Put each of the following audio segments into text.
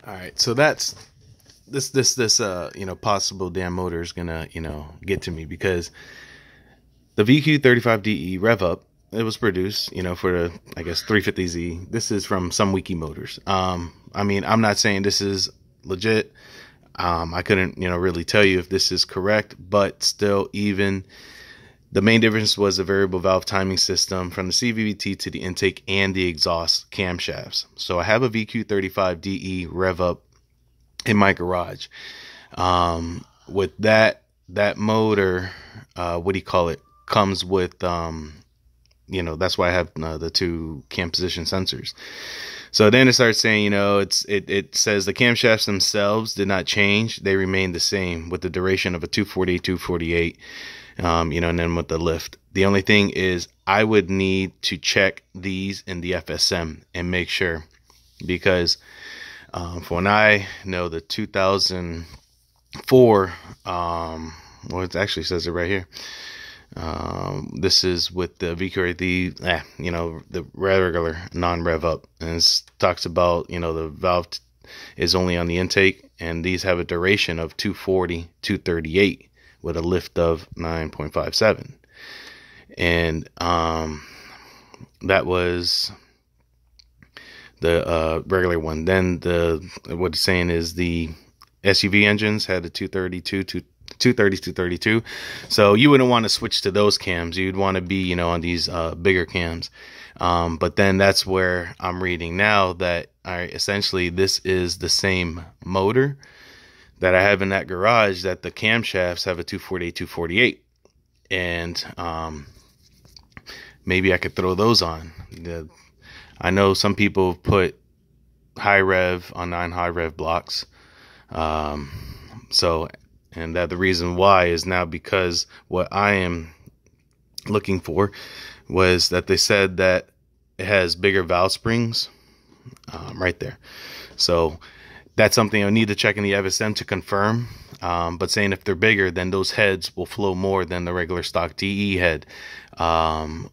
All right, so that's this you know, possible damn motor is gonna, you know, get to me because the VQ35DE Rev Up, it was produced, you know, for the, I guess, 350Z. This is from some Wiki Motors. I mean, I'm not saying this is legit. I couldn't, you know, really tell you if this is correct, but still, even the main difference was a variable valve timing system from the CVT to the intake and the exhaust camshafts. So I have a VQ35DE Rev Up in my garage. With that motor, what do you call it? Comes with you know, that's why I have the two cam position sensors. So then it starts saying, you know, it says the camshafts themselves did not change; they remain the same with the duration of a 248. You know, and then with the lift. The only thing is, I would need to check these in the FSM and make sure, because for when I know the 2004, well, it actually says it right here. This is with the VQA, you know, the regular non-rev up, and it talks about, you know, the valve is only on the intake, and these have a duration of 240, 238 with a lift of 9.57, and that was the regular one. Then what it's saying is the SUV engines had a 232. So you wouldn't want to switch to those cams. You'd want to be, you know, on these bigger cams. But then that's where I'm reading now that essentially this is the same motor that I have in that garage, that the camshafts have a 248, and maybe I could throw those on. I know some people put high rev on 9 high rev blocks. So, and that the reason why is now because what I am looking for was that they said that it has bigger valve springs right there. So that's something I need to check in the FSM to confirm. But saying if they're bigger, then those heads will flow more than the regular stock DE head, along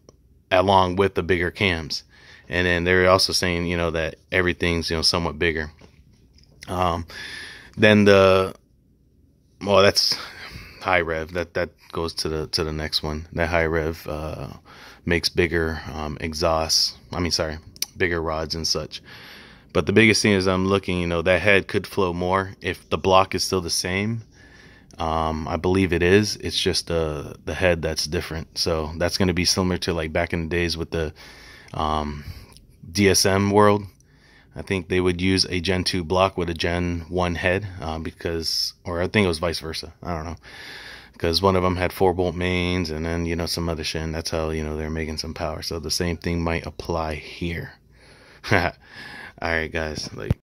with the bigger cams. And then they're also saying, you know, that everything's, you know, somewhat bigger. Then well, that's high rev. That goes to the next one. That high rev makes bigger exhausts. Bigger rods and such. But the biggest thing is I'm looking, you know, that head could flow more if the block is still the same. I believe it is. It's just the head that's different. So that's going to be similar to like back in the days with the DSM world. I think they would use a Gen 2 block with a Gen 1 head because, or I think it was vice versa. I don't know. Because one of them had 4-bolt mains and then, you know, some other shit. And that's how, you know, they're making some power. So the same thing might apply here. All right, guys. Like.